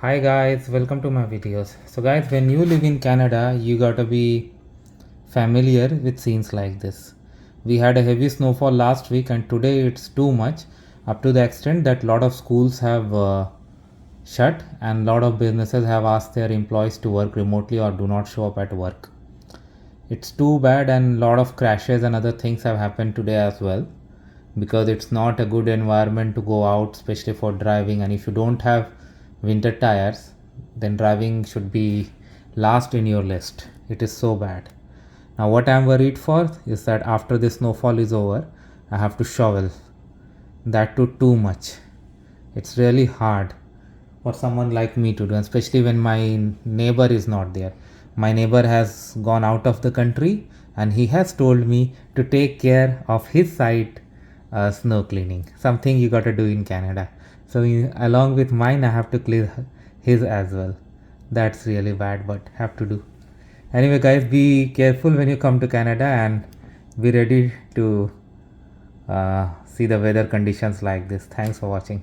Hi guys, welcome to my videos. So guys, when you live in Canada, you gotta be familiar with scenes like this. We had a heavy snowfall last week and today it's too much, up to the extent that lot of schools have shut and lot of businesses have asked their employees to work remotely or do not show up at work. It's too bad and lot of crashes and other things have happened today as well, because it's not a good environment to go out, especially for driving. And if you don't have winter tires, then driving should be last in your list. It is so bad. Now what I'm worried for is that after the snowfall is over, I have to shovel. That too much. It's really hard for someone like me to do, especially when my neighbor is not there. My neighbor has gone out of the country and he has told me to take care of his site, snow cleaning, something you got to do in Canada. So along with mine, I have to clear his as well. That's really bad, but have to do. Anyway, guys, be careful when you come to Canada and be ready to see the weather conditions like this. Thanks for watching.